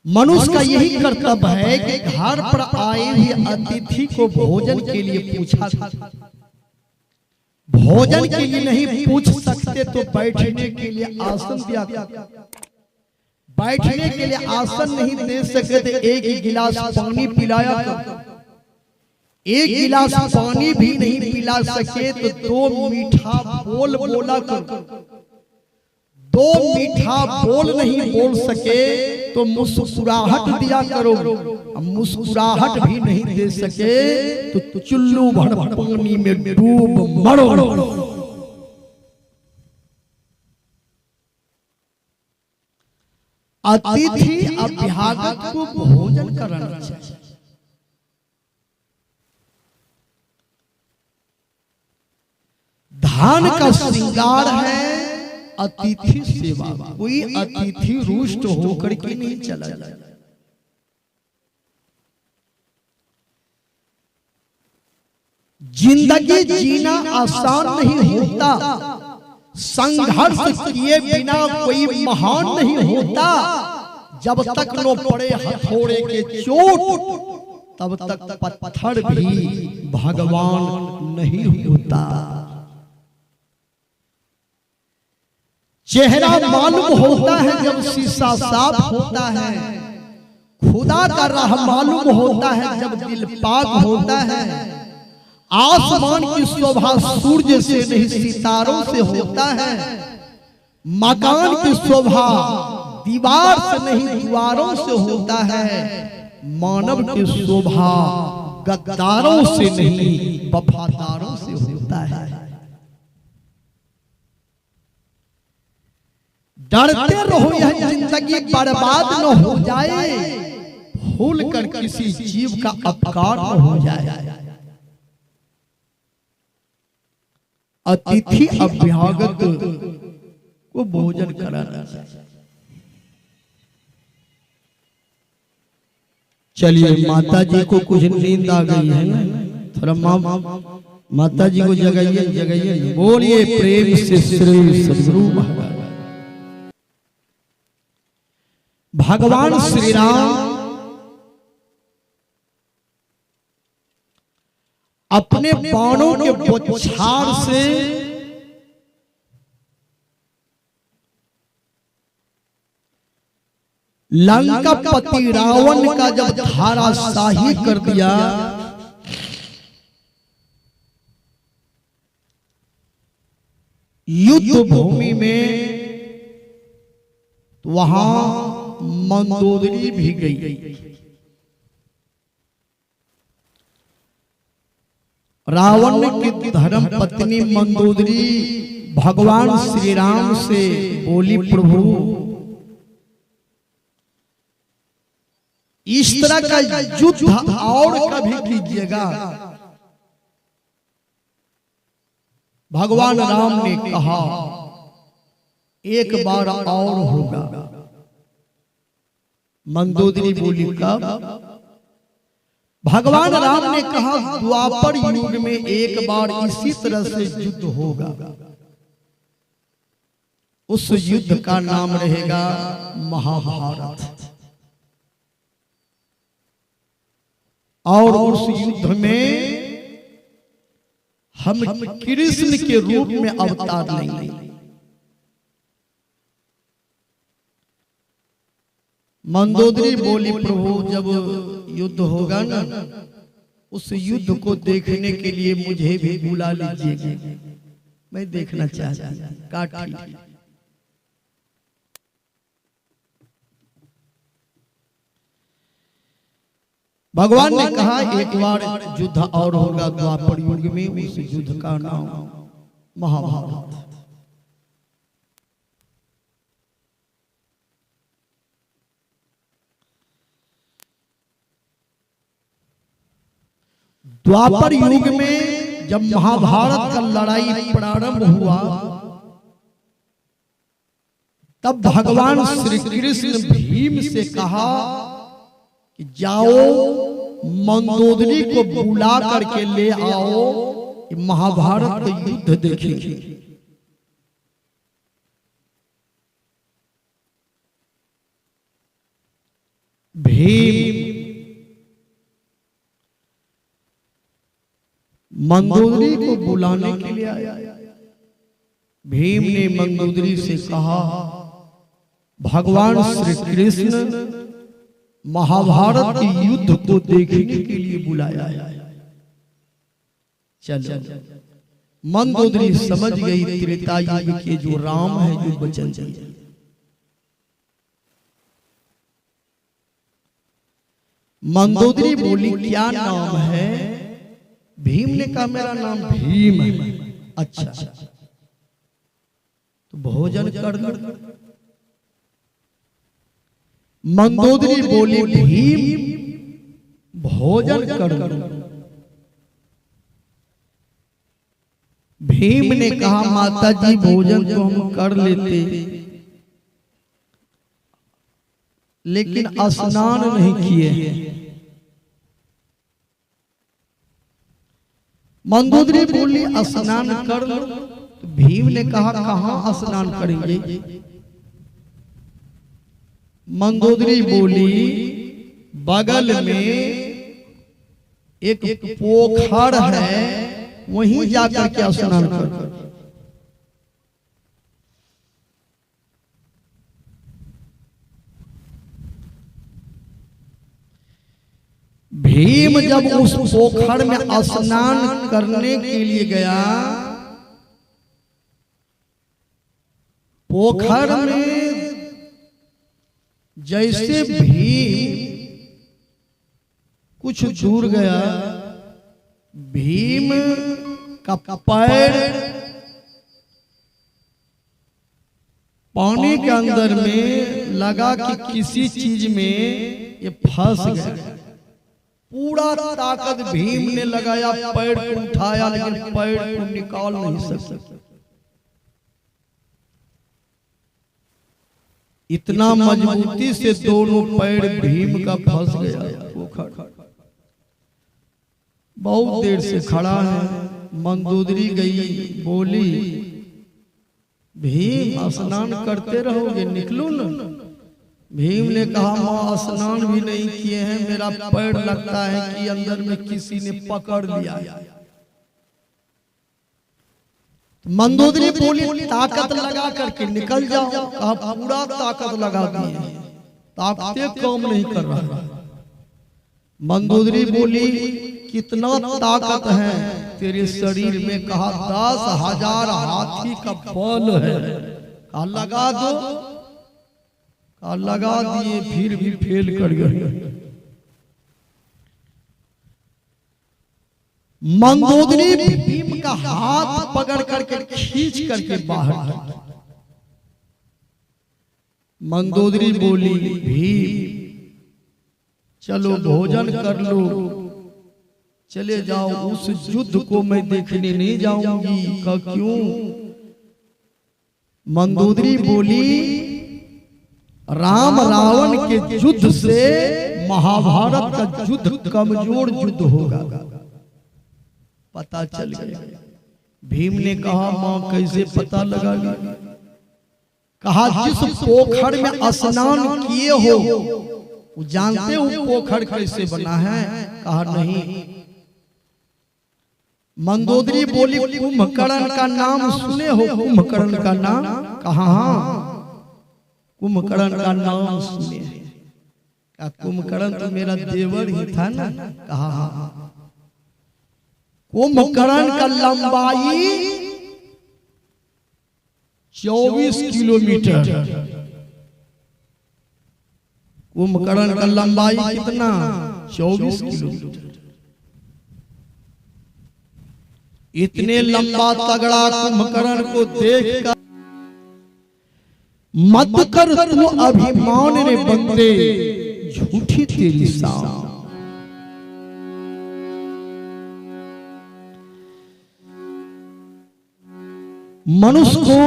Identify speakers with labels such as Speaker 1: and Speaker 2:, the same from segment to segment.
Speaker 1: मनुष्य का यही कर्तव्य है कि घर पर आए हुए अतिथि को भोजन के लिए पूछा। भोजन के लिए नहीं पूछ सकते तो बैठने के लिए आसन दिया। बैठने के लिए आसन नहीं दे सके तो एक गिलास पानी पिलाया। एक गिलास पानी भी नहीं पिला सके तो दो मीठा बोल बोला कर। दो मीठा बोल नहीं बोल सके तो मुस्कुराहट दिया करो। मुस्कुराहट भी नहीं दे सके तो चुल्लू भर पानी में डूब मरो। अतिथि अभ्यागत को भोजन कराना चाहिए। धान का श्रृंगार है अतिथि सेवा। कोई अतिथि रुष्ट होकर के नहीं चला जाए। जिंदगी जीना आसान नहीं होता। संघर्ष किए बिना कोई महान नहीं होता। जब तक नो पड़े हथौड़े के चोट तब तक पत्थर भी भगवान नहीं होता। चेहरा मालूम होता है जब शीशा साफ होता है। खुदा का राह मालूम होता है जब दिल पाक होता है। आसमान की शोभा सूर्य से नहीं सितारों से होता है। मकान की शोभा दीवार से नहीं दीवारों से होता है। मानव की शोभा गद्दारों से नहीं वफादारों से होता है। डरते रहो यह जिंदगी बर्बाद न हो जाए। भूल कर किसी जीव का अपकार न हो जाए। अतिथि अभ्यागत को भोजन कराना चाहिए। चलिए माता जी को कुछ नींद आ गई है ना, थोड़ा माता जी को जगाइए जगाइए। बोलिए प्रेम से श्री सद्गुरु महाराज। भगवान श्री राम अपने बाणों के बौछार से लंकापति रावण का जब धराशाही कर दिया, युद्ध भूमि में तो वहां मंदोदरी भी गई। रावण की धर्म पत्नी मंदोदरी भगवान श्री राम से बोली, प्रभु इस तरह का युद्ध और कभी कीजिएगा। भगवान राम ने कहा एक बार और होगा। मंदोदरी बोली कब? भगवान राम ने कहा द्वापर युग में एक बार इसी तरह से युद्ध होगा। उस युद्ध का नाम रहेगा महाभारत। और उस युद्ध में हम कृष्ण के रूप में अवतार लेंगे। मंदोदरी बोली, प्रभु जब युद्ध होगा ना, उस युद्ध को देखने के लिए मुझे भी बुला लीजिएगा, मैं देखना चाहता हूं। काठी भगवान ने कहा एक बार युद्ध और होगा द्वापर युग में। उस युद्ध का नाम महाभारत। द्वापर युग में जब महाभारत का लड़ाई प्रारंभ हुआ, तब भगवान श्री कृष्ण भीम से कहा कि जाओ मंदोदरी को बुला करके ले आओ, महाभारत का युद्ध देखेंगे। भीम मंदोदरी को बुलाने के लिए आया। भीम ने मंदोदरी से कहा, भगवान श्री कृष्ण महाभारत के युद्ध को देखने के लिए बुलाया है। चलो, मंदोदरी समझ गई त्रेता युग के जो राम है, जो वचन दिए। मंदोदरी बोली, क्या नाम है? भीम ने कहा, मेरा नाम भीम है। अच्छा, तो भोजन कर लो। मंदोदरी बोली, भीम भोजन कर लो। भीम ने कहा, माता जी भोजन तो हम कर लेते, लेकिन स्नान नहीं किए। मंदोदरी बोली, स्नान कर लो। तो भीम ने कहा, कहां स्नान करेंगे? मंदोदरी बोली, बगल में एक पोखर है, वहीं जाकर के स्नान कर। भीम जब उस पोखर में स्नान करने के लिए गया, पोखर में जैसे भीम कुछ दूर गया, भीम का पैर पानी के अंदर में लगा कि किसी चीज में ये फंस गया। पूरा ताकत भीम ने लगाया, पैर को उठाया, लेकिन पैर को निकाल नहीं सकता। इतना मजबूती से दोनों पैर भीम का फंस गया। बहुत देर से खड़ा है। मंदोदरी गई, बोली, भीम स्नान करते रहोगे, निकलो न। भीम ने कहा, मां स्नान भी नहीं किए हैं, मेरा पैर लगता है कि अंदर में किसी ने पकड़ लिया। मंदोदरी बोली, ताकत लगा करके निकल जाओ। कहा, पूरा ताकत लगा दिए, ताकतें काम नहीं कर रहा। मंदोदरी बोली, कितना ताकत है तेरे शरीर में? कहा, 10,000 हाथी का बल है। कहा, लगा दो। कहा, लगा दिए, फिर भी फेल कर गए। मंदोदरी भीम का हाथ पकड़ करके खींच करके बाहर। मंदोदरी बोली, भीम चलो भोजन कर लो, चले जाओ। उस युद्ध को मैं देखने नहीं जाऊंगी। कहा, क्यों? मंदोदरी बोली, राम रावण के युद्ध से महाभारत का युद्ध कमजोर युद्ध होगा, पता चल गया। भीम ने कहा, मां कैसे पता लगा? कहा, जिस पोखर में स्नान किए हो, वो जानते हो पोखर कैसे बना है? कहा, नहीं। मंदोदरी बोली, कुंभकर्ण का नाम सुने हो? कुंभकर्ण का नाम? कहा, हाँ, कुंभकर्ण का नाम सुने। कहा, कुंभकर्ण तो मेरा देवर ही था ना? कहा, हाँ। कुंभकर्ण का लंबाई 24 किलोमीटर। कुंभकर्ण का लंबाई कितना? 24 किलोमीटर। इतने लंबा तगड़ा कुंभकर्ण को देखकर मत कर तू अभिमान ने बंदे, झूठी तेरी शान। मनुष्य को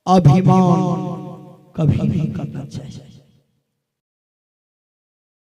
Speaker 1: अभिमान कभी नहीं करना चाहिए।